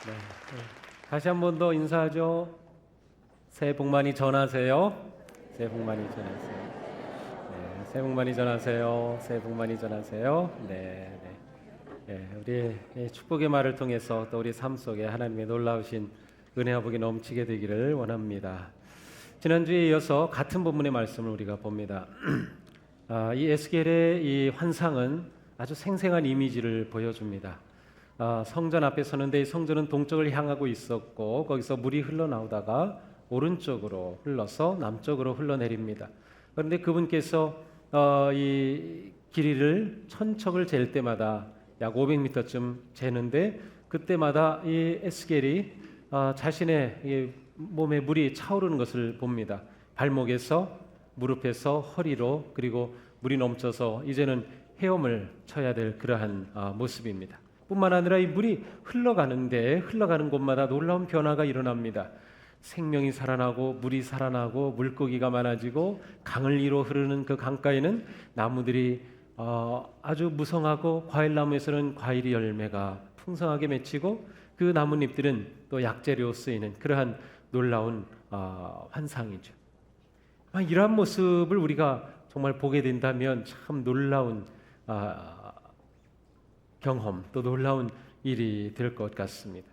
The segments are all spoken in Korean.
네. 다시 한 번 더 인사하죠. 새해 복 많이 전하세요. 새해 복 많이 전하세요. 네, 새해 복 많이 전하세요. 새해 복 많이 전하세요. 네, 네. 우리 축복의 말을 통해서 또 우리 삶 속에 하나님의 놀라우신 은혜와 복이 넘치게 되기를 원합니다. 지난주에 이어서 같은 본문의 말씀을 우리가 봅니다. 이 에스겔의 이 환상은 아주 생생한 이미지를 보여줍니다. 성전 앞에 서는데 이 성전은 동쪽을 향하고 있었고 거기서 물이 흘러나오다가 오른쪽으로 흘러서 남쪽으로 흘러내립니다. 그런데 그분께서 이 길이를 천척을 잴 때마다 약 500m쯤 재는데 그때마다 이 에스겔이 자신의 이 몸에 물이 차오르는 것을 봅니다. 발목에서 무릎에서 허리로 그리고 물이 넘쳐서 이제는 헤엄을 쳐야 될 그러한 모습입니다. 뿐만 아니라 이 물이 흘러가는 곳마다 놀라운 변화가 일어납니다. 생명이 살아나고 물이 살아나고 물고기가 많아지고 강을 이루어 흐르는 그 강가에는 나무들이 아주 무성하고 과일나무에서는 과일이 열매가 풍성하게 맺히고 그 나뭇잎들은 또 약재로 쓰이는 그러한 놀라운 환상이죠. 이러한 모습을 우리가 정말 보게 된다면 참 놀라운 경험 또 놀라운 일이 될 것 같습니다.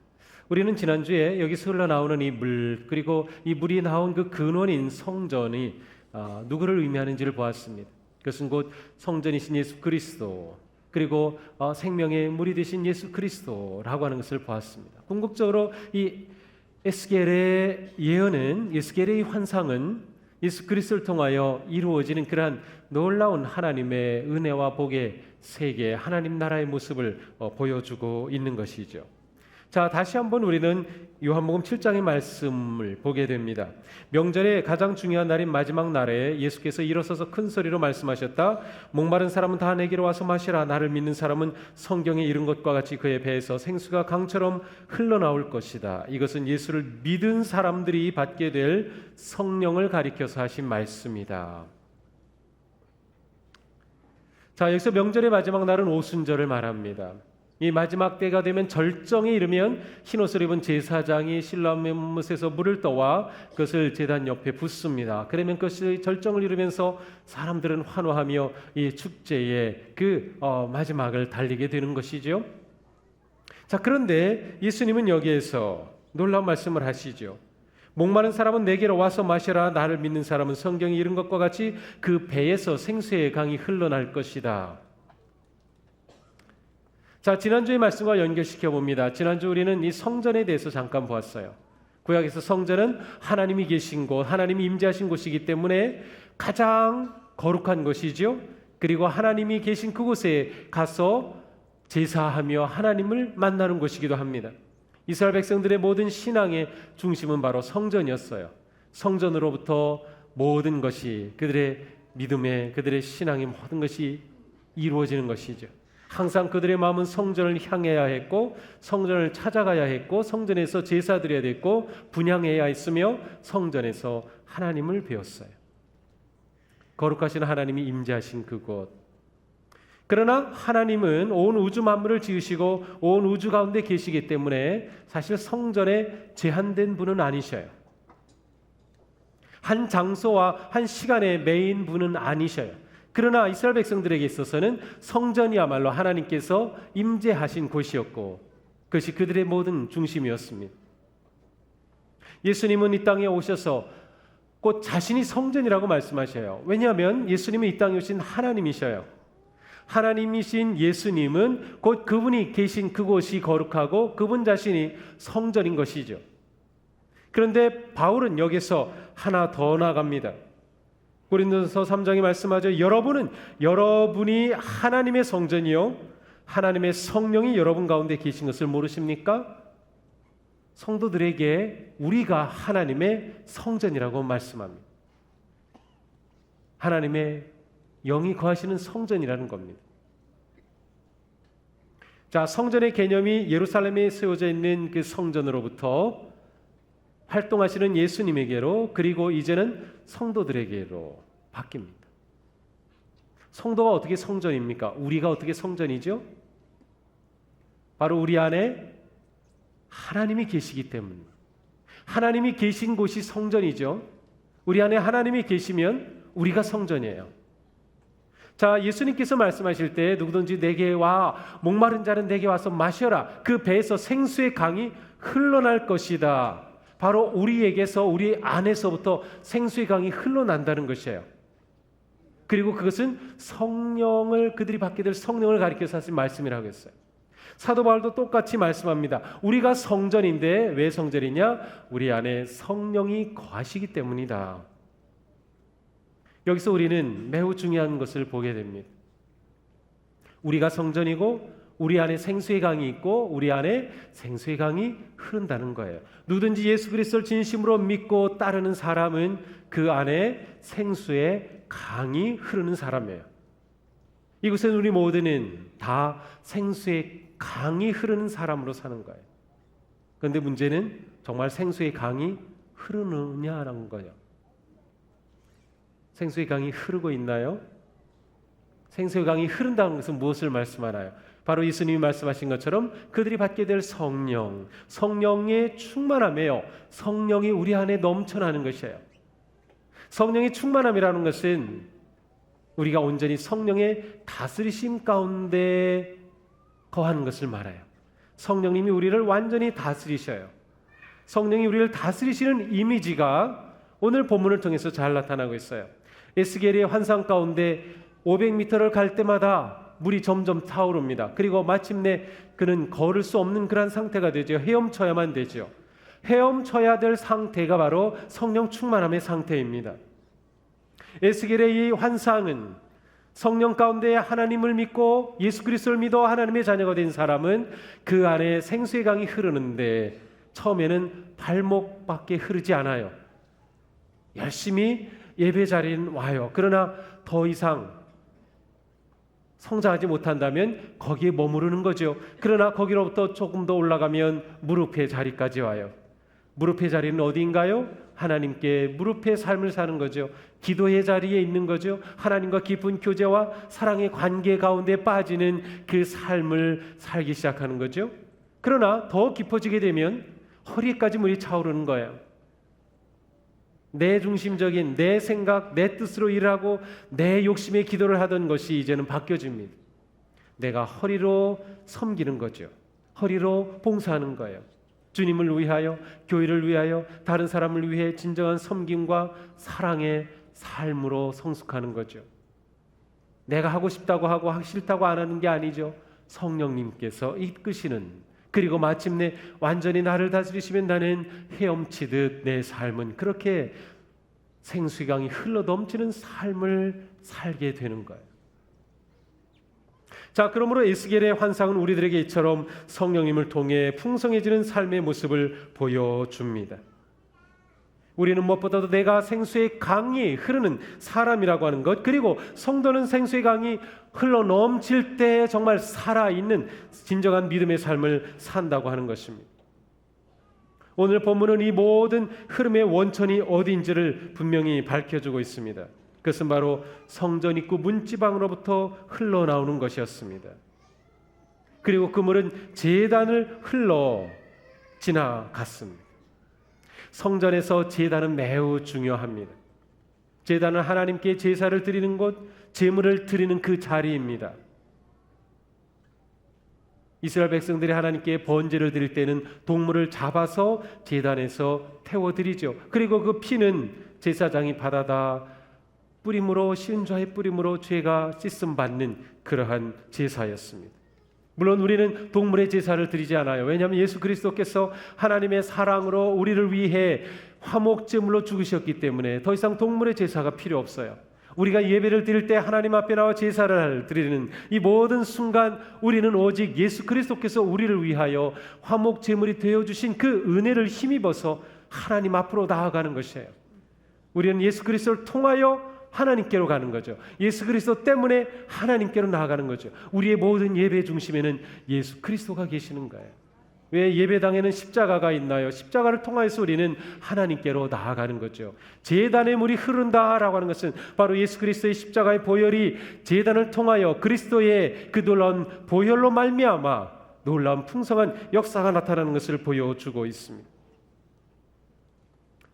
우리는 지난주에 여기서 흘러나오는 이 물 그리고 이 물이 나온 그 근원인 성전이 누구를 의미하는지를 보았습니다. 그것은 곧 성전이신 예수 그리스도 그리고 생명의 물이 되신 예수 그리스도라고 하는 것을 보았습니다. 궁극적으로 이 에스겔의 예언은 에스겔의 환상은 예수 그리스도를 통하여 이루어지는 그러한 놀라운 하나님의 은혜와 복의 세계 하나님 나라의 모습을 보여주고 있는 것이죠. 자, 다시 한번 우리는 요한복음 7장의 말씀을 보게 됩니다. 명절의 가장 중요한 날인 마지막 날에 예수께서 일어서서 큰 소리로 말씀하셨다. 목마른 사람은 다 내게로 와서 마시라. 나를 믿는 사람은 성경에 이른 것과 같이 그의 배에서 생수가 강처럼 흘러나올 것이다. 이것은 예수를 믿은 사람들이 받게 될 성령을 가리켜서 하신 말씀이다. 자, 여기서 명절의 마지막 날은 오순절을 말합니다. 이 마지막 때가 되면 절정에 이르면 흰옷을 입은 제사장이 실로암못에서 물을 떠와 그것을 제단 옆에 붓습니다. 그러면 그것이 절정을 이루면서 사람들은 환호하며 이 축제의 그 마지막을 달리게 되는 것이죠. 자, 그런데 예수님은 여기에서 놀라운 말씀을 하시죠. 목마른 사람은 내게로 와서 마시라. 나를 믿는 사람은 성경이 이른 것과 같이 그 배에서 생수의 강이 흘러날 것이다. 자, 지난주의 말씀과 연결시켜 봅니다. 지난주 우리는 이 성전에 대해서 잠깐 보았어요. 구약에서 성전은 하나님이 계신 곳, 하나님이 임재하신 곳이기 때문에 가장 거룩한 것이죠. 그리고 하나님이 계신 그곳에 가서 제사하며 하나님을 만나는 곳이기도 합니다. 이스라엘 백성들의 모든 신앙의 중심은 바로 성전이었어요. 성전으로부터 모든 것이 그들의 믿음의 그들의 신앙의 모든 것이 이루어지는 것이죠. 항상 그들의 마음은 성전을 향해야 했고 성전을 찾아가야 했고 성전에서 제사드려야 됐고 분향해야 했으며 성전에서 하나님을 배웠어요. 거룩하신 하나님이 임재하신 그곳. 그러나 하나님은 온 우주 만물을 지으시고 온 우주 가운데 계시기 때문에 사실 성전에 제한된 분은 아니셔요. 한 장소와 한 시간에 매인 분은 아니셔요. 그러나 이스라엘 백성들에게 있어서는 성전이야말로 하나님께서 임재하신 곳이었고 그것이 그들의 모든 중심이었습니다. 예수님은 이 땅에 오셔서 곧 자신이 성전이라고 말씀하셔요. 왜냐하면 예수님은 이 땅에 오신 하나님이셔요. 하나님이신 예수님은 곧 그분이 계신 그곳이 거룩하고 그분 자신이 성전인 것이죠. 그런데 바울은 여기서 하나 더 나아갑니다. 고린도서 3장에 말씀하죠. 여러분이 하나님의 성전이요 하나님의 성령이 여러분 가운데 계신 것을 모르십니까? 성도들에게 우리가 하나님의 성전이라고 말씀합니다. 하나님의 영이 거하시는 성전이라는 겁니다. 자, 성전의 개념이 예루살렘에 세워져 있는 그 성전으로부터 활동하시는 예수님에게로 그리고 이제는 성도들에게로 바뀝니다. 성도가 어떻게 성전입니까? 우리가 어떻게 성전이죠? 바로 우리 안에 하나님이 계시기 때문입니다. 하나님이 계신 곳이 성전이죠. 우리 안에 하나님이 계시면 우리가 성전이에요. 자, 예수님께서 말씀하실 때 누구든지 내게 와 목마른 자는 내게 와서 마셔라. 그 배에서 생수의 강이 흘러날 것이다. 바로 우리에게서 우리 안에서부터 생수의 강이 흘러난다는 것이에요. 그리고 그것은 성령을 그들이 받게 될 성령을 가리켜서 하신 말씀이라고 했어요. 사도 바울도 똑같이 말씀합니다. 우리가 성전인데 왜 성전이냐? 우리 안에 성령이 거하시기 때문이다. 여기서 우리는 매우 중요한 것을 보게 됩니다. 우리가 성전이고 우리 안에 생수의 강이 있고 우리 안에 생수의 강이 흐른다는 거예요. 누구든지 예수 그리스도를 진심으로 믿고 따르는 사람은 그 안에 생수의 강이 흐르는 사람이에요. 이곳에 우리 모두는 다 생수의 강이 흐르는 사람으로 사는 거예요. 그런데 문제는 정말 생수의 강이 흐르느냐라는 거예요. 생수의 강이 흐르고 있나요? 생수의 강이 흐른다는 것은 무엇을 말씀하나요? 바로 예수님이 말씀하신 것처럼 그들이 받게 될 성령, 성령의 충만함이에요. 성령이 우리 안에 넘쳐나는 것이에요. 성령의 충만함이라는 것은 우리가 온전히 성령의 다스리심 가운데 거하는 것을 말해요. 성령님이 우리를 완전히 다스리셔요. 성령이 우리를 다스리시는 이미지가 오늘 본문을 통해서 잘 나타나고 있어요. 에스겔의 환상 가운데 500m를 갈 때마다 물이 점점 타오릅니다. 그리고 마침내 그는 걸을 수 없는 그런 상태가 되죠. 헤엄쳐야만 되죠. 헤엄쳐야 될 상태가 바로 성령 충만함의 상태입니다. 에스겔의 이 환상은 성령 가운데 하나님을 믿고 예수 그리스도를 믿어 하나님의 자녀가 된 사람은 그 안에 생수의 강이 흐르는데 처음에는 발목밖에 흐르지 않아요. 열심히 예배 자리는 와요. 그러나 더 이상 성장하지 못한다면 거기에 머무르는 거죠. 그러나 거기로부터 조금 더 올라가면 무릎의 자리까지 와요. 무릎의 자리는 어디인가요? 하나님께 무릎의 삶을 사는 거죠. 기도의 자리에 있는 거죠. 하나님과 깊은 교제와 사랑의 관계 가운데 빠지는 그 삶을 살기 시작하는 거죠. 그러나 더 깊어지게 되면 허리까지 물이 차오르는 거예요. 내 중심적인 내 생각, 내 뜻으로 일하고 내 욕심의 기도를 하던 것이 이제는 바뀌어집니다. 내가 허리로 섬기는 거죠. 허리로 봉사하는 거예요. 주님을 위하여, 교회를 위하여, 다른 사람을 위해 진정한 섬김과 사랑의 삶으로 성숙하는 거죠. 내가 하고 싶다고 하고 하기 싫다고 안 하는 게 아니죠. 성령님께서 이끄시는, 그리고 마침내 완전히 나를 다스리시면 나는 헤엄치듯 내 삶은 그렇게 생수의 강이 흘러 넘치는 삶을 살게 되는 거예요. 자, 그러므로 에스겔의 환상은 우리들에게 이처럼 성령님을 통해 풍성해지는 삶의 모습을 보여줍니다. 우리는 무엇보다도 내가 생수의 강이 흐르는 사람이라고 하는 것, 그리고 성도는 생수의 강이 흘러 넘칠 때 정말 살아있는 진정한 믿음의 삶을 산다고 하는 것입니다. 오늘 본문은 이 모든 흐름의 원천이 어디인지를 분명히 밝혀주고 있습니다. 그것은 바로 성전 입구 문지방으로부터 흘러나오는 것이었습니다. 그리고 그 물은 제단을 흘러 지나갔습니다. 성전에서 제단은 매우 중요합니다. 제단은 하나님께 제사를 드리는 곳, 제물을 드리는 그 자리입니다. 이스라엘 백성들이 하나님께 번제를 드릴 때는 동물을 잡아서 제단에서 태워드리죠. 그리고 그 피는 제사장이 받아다 뿌림으로, 시은좌의 뿌림으로 죄가 씻음받는 그러한 제사였습니다. 물론 우리는 동물의 제사를 드리지 않아요. 왜냐하면 예수 그리스도께서 하나님의 사랑으로 우리를 위해 화목제물로 죽으셨기 때문에 더 이상 동물의 제사가 필요 없어요. 우리가 예배를 드릴 때 하나님 앞에 나와 제사를 드리는 이 모든 순간 우리는 오직 예수 그리스도께서 우리를 위하여 화목제물이 되어주신 그 은혜를 힘입어서 하나님 앞으로 나아가는 것이에요. 우리는 예수 그리스도를 통하여 하나님께로 가는 거죠. 예수 그리스도 때문에 하나님께로 나아가는 거죠. 우리의 모든 예배 중심에는 예수 그리스도가 계시는 거예요. 왜 예배당에는 십자가가 있나요? 십자가를 통하여서 우리는 하나님께로 나아가는 거죠. 제단의 물이 흐른다라고 하는 것은 바로 예수 그리스도의 십자가의 보혈이 제단을 통하여 그리스도의 그 놀라운 보혈로 말미암아 놀라운 풍성한 역사가 나타나는 것을 보여주고 있습니다.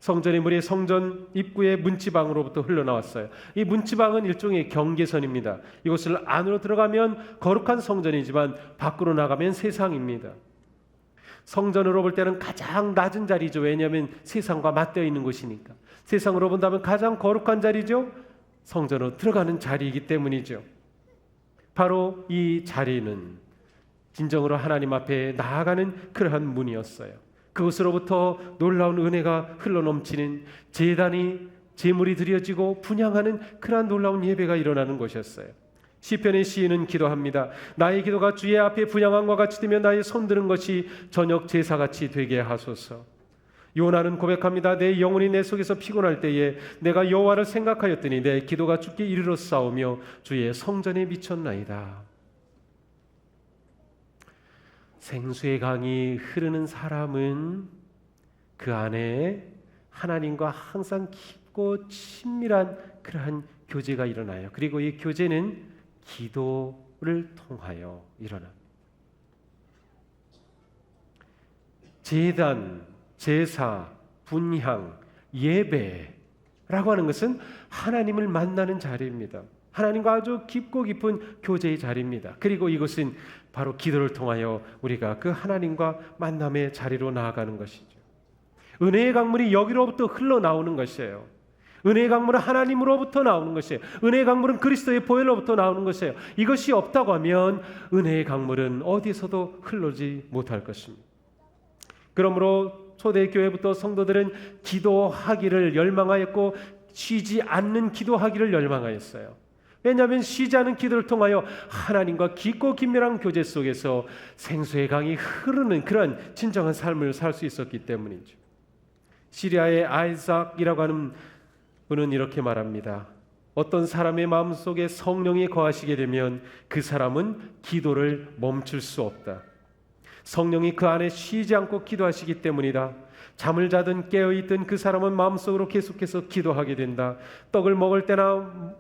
성전의 물이 성전 입구의 문지방으로부터 흘러나왔어요. 이 문지방은 일종의 경계선입니다. 이곳을 안으로 들어가면 거룩한 성전이지만 밖으로 나가면 세상입니다. 성전으로 볼 때는 가장 낮은 자리죠. 왜냐하면 세상과 맞대어 있는 곳이니까. 세상으로 본다면 가장 거룩한 자리죠. 성전으로 들어가는 자리이기 때문이죠. 바로 이 자리는 진정으로 하나님 앞에 나아가는 그러한 문이었어요. 그곳으로부터 놀라운 은혜가 흘러넘치는 제단이 제물이 드려지고 분향하는 그러한 놀라운 예배가 일어나는 것이었어요. 시편의 시인은 기도합니다. 나의 기도가 주의 앞에 분향함과 같이 되며 나의 손드는 것이 저녁 제사같이 되게 하소서. 요나는 고백합니다. 내 영혼이 내 속에서 피곤할 때에 내가 여호와를 생각하였더니 내 기도가 주께 이르러 싸우며 주의 성전에 미쳤나이다. 생수의 강이 흐르는 사람은 그 안에 하나님과 항상 깊고 친밀한 그러한 교제가 일어나요. 그리고 이 교제는 기도를 통하여 일어납니다. 제단, 제사, 분향, 예배라고 하는 것은 하나님을 만나는 자리입니다. 하나님과 아주 깊고 깊은 교제의 자리입니다. 그리고 이것은 바로 기도를 통하여 우리가 그 하나님과 만남의 자리로 나아가는 것이죠. 은혜의 강물이 여기로부터 흘러나오는 것이에요. 은혜의 강물은 하나님으로부터 나오는 것이에요. 은혜의 강물은 그리스도의 보혈로부터 나오는 것이에요. 이것이 없다고 하면 은혜의 강물은 어디서도 흘러지 못할 것입니다. 그러므로 초대교회부터 성도들은 기도하기를 열망하였고 쉬지 않는 기도하기를 열망하였어요. 왜냐하면 쉬지 않은 기도를 통하여 하나님과 깊고 긴밀한 교제 속에서 생수의 강이 흐르는 그런 진정한 삶을 살 수 있었기 때문이죠. 시리아의 아이삭이라고 하는 분은 이렇게 말합니다. 어떤 사람의 마음속에 성령이 거하시게 되면 그 사람은 기도를 멈출 수 없다. 성령이 그 안에 쉬지 않고 기도하시기 때문이다. 잠을 자든 깨어있든 그 사람은 마음속으로 계속해서 기도하게 된다. 떡을 먹을 때나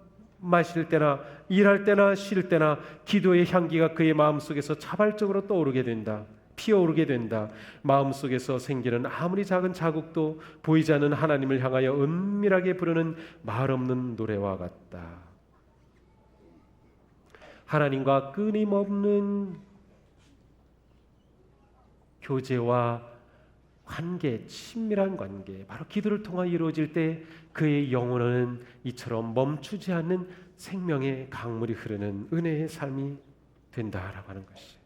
마실 때나 일할 때나 쉴 때나 기도의 향기가 그의 마음속에서 자발적으로 떠오르게 된다. 피어오르게 된다. 마음속에서 생기는 아무리 작은 자국도 보이지 않는 하나님을 향하여 은밀하게 부르는 말없는 노래와 같다. 하나님과 끊임없는 교제와 관계, 친밀한 관계, 바로 기도를 통하여 이루어질 때 그의 영혼은 이처럼 멈추지 않는 생명의 강물이 흐르는 은혜의 삶이 된다라고 하는 것이죠.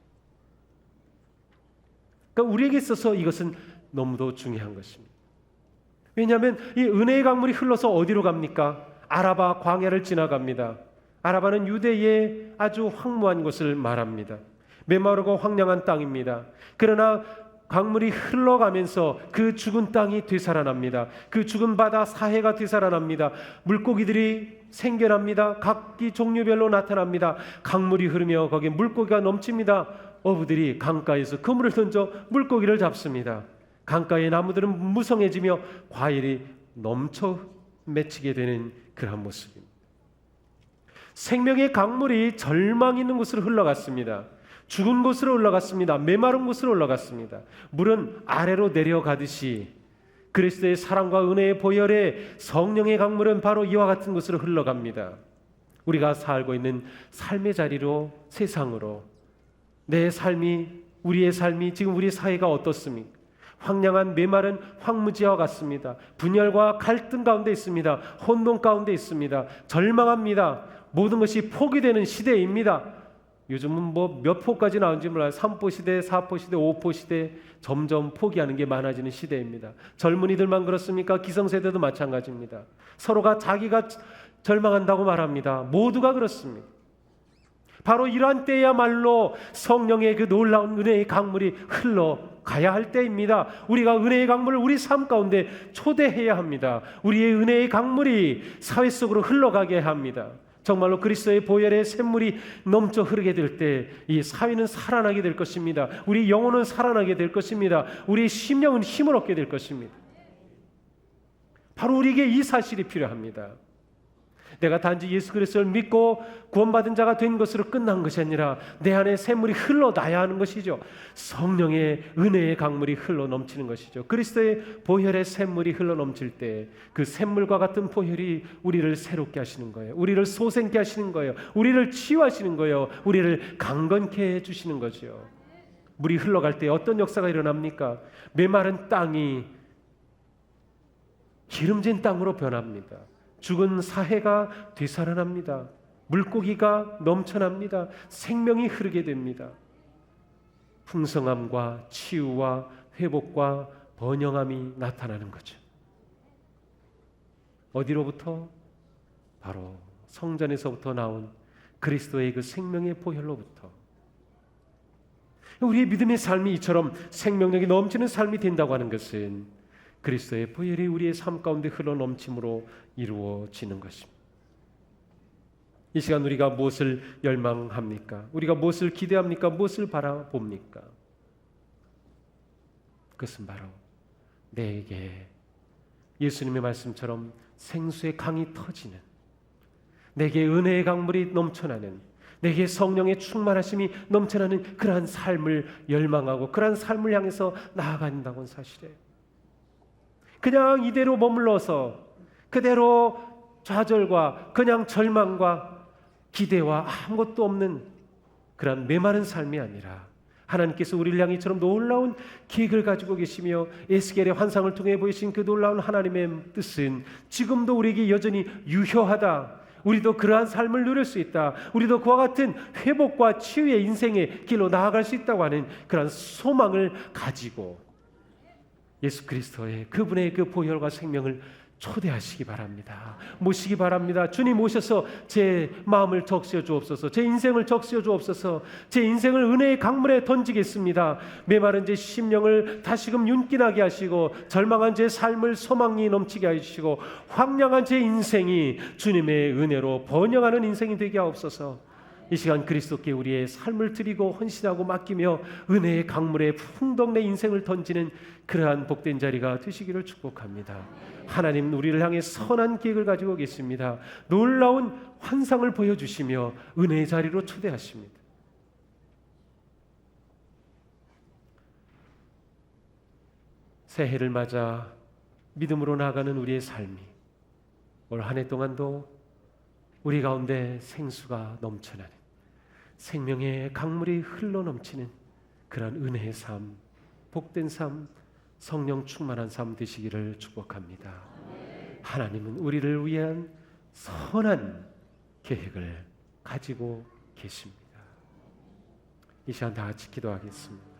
그러니까 우리에게 있어서 이것은 너무도 중요한 것입니다. 왜냐하면 이 은혜의 강물이 흘러서 어디로 갑니까? 아라바 광야를 지나갑니다. 아라바는 유대의 아주 황무한 곳을 말합니다. 메마르고 황량한 땅입니다. 그러나 강물이 흘러가면서 그 죽은 땅이 되살아납니다. 그 죽은 바다 사해가 되살아납니다. 물고기들이 생겨납니다. 각기 종류별로 나타납니다. 강물이 흐르며 거기에 물고기가 넘칩니다. 어부들이 강가에서 그물을 던져 물고기를 잡습니다. 강가의 나무들은 무성해지며 과일이 넘쳐 맺히게 되는 그런 모습입니다. 생명의 강물이 절망 있는 곳으로 흘러갔습니다. 죽은 곳으로 올라갔습니다. 메마른 곳으로 올라갔습니다. 물은 아래로 내려가듯이 그리스도의 사랑과 은혜의 보혈에 성령의 강물은 바로 이와 같은 곳으로 흘러갑니다. 우리가 살고 있는 삶의 자리로, 세상으로 내 삶이, 우리의 삶이, 지금 우리 사회가 어떻습니까? 황량한 메마른 황무지와 같습니다. 분열과 갈등 가운데 있습니다. 혼돈 가운데 있습니다. 절망합니다. 모든 것이 포기되는 시대입니다. 요즘은 뭐 몇 포까지 나온지 몰라요. 3포 시대, 4포 시대, 5포 시대, 점점 포기하는 게 많아지는 시대입니다. 젊은이들만 그렇습니까? 기성세대도 마찬가지입니다. 서로가 자기가 절망한다고 말합니다. 모두가 그렇습니다. 바로 이러한 때야말로 성령의 그 놀라운 은혜의 강물이 흘러가야 할 때입니다. 우리가 은혜의 강물을 우리 삶 가운데 초대해야 합니다. 우리의 은혜의 강물이 사회 속으로 흘러가게 합니다. 정말로 그리스도의 보혈의 샘물이 넘쳐 흐르게 될 때 이 사회는 살아나게 될 것입니다. 우리 영혼은 살아나게 될 것입니다. 우리 심령은 힘을 얻게 될 것입니다. 바로 우리에게 이 사실이 필요합니다. 내가 단지 예수 그리스도를 믿고 구원받은 자가 된 것으로 끝난 것이 아니라 내 안에 샘물이 흘러나야 하는 것이죠. 성령의 은혜의 강물이 흘러 넘치는 것이죠. 그리스도의 보혈의 샘물이 흘러 넘칠 때 그 샘물과 같은 보혈이 우리를 새롭게 하시는 거예요. 우리를 소생케 하시는 거예요. 우리를 치유하시는 거예요. 우리를 강건케 해주시는 거죠. 물이 흘러갈 때 어떤 역사가 일어납니까? 메마른 땅이 기름진 땅으로 변합니다. 죽은 사해가 되살아납니다. 물고기가 넘쳐납니다. 생명이 흐르게 됩니다. 풍성함과 치유와 회복과 번영함이 나타나는 거죠. 어디로부터? 바로 성전에서부터 나온 그리스도의 그 생명의 보혈로부터. 우리의 믿음의 삶이 이처럼 생명력이 넘치는 삶이 된다고 하는 것은 그리스도의 보혈이 우리의 삶 가운데 흘러 넘침으로 이루어지는 것입니다. 이 시간 우리가 무엇을 열망합니까? 우리가 무엇을 기대합니까? 무엇을 바라봅니까? 그것은 바로 내게 예수님의 말씀처럼 생수의 강이 터지는, 내게 은혜의 강물이 넘쳐나는, 내게 성령의 충만하심이 넘쳐나는 그러한 삶을 열망하고 그러한 삶을 향해서 나아간다고는 사실이에요. 그냥 이대로 머물러서 그대로 좌절과 그냥 절망과 기대와 아무것도 없는 그런 메마른 삶이 아니라 하나님께서 우리를 향해 이처럼 놀라운 계획을 가지고 계시며 에스겔의 환상을 통해 보이신 그 놀라운 하나님의 뜻은 지금도 우리에게 여전히 유효하다. 우리도 그러한 삶을 누릴 수 있다. 우리도 그와 같은 회복과 치유의 인생의 길로 나아갈 수 있다고 하는 그런 소망을 가지고 예수 그리스도의 그분의 그 보혈과 생명을 초대하시기 바랍니다. 모시기 바랍니다. 주님 오셔서 제 마음을 적시어 주옵소서. 제 인생을 적시어 주옵소서. 제 인생을 은혜의 강물에 던지겠습니다. 메마른 제 심령을 다시금 윤기나게 하시고 절망한 제 삶을 소망이 넘치게 하시고 황량한 제 인생이 주님의 은혜로 번영하는 인생이 되게 하옵소서. 이 시간 그리스도께 우리의 삶을 드리고 헌신하고 맡기며 은혜의 강물에 풍덩 내 인생을 던지는 그러한 복된 자리가 되시기를 축복합니다. 하나님 우리를 향해 선한 계획을 가지고 계십니다. 놀라운 환상을 보여주시며 은혜의 자리로 초대하십니다. 새해를 맞아 믿음으로 나아가는 우리의 삶이 올 한 해 동안도 우리 가운데 생수가 넘쳐나는 생명의 강물이 흘러 넘치는 그런 은혜의 삶, 복된 삶, 성령 충만한 삶 되시기를 축복합니다. 하나님은 우리를 위한 선한 계획을 가지고 계십니다. 이 시간 다 같이 기도하겠습니다.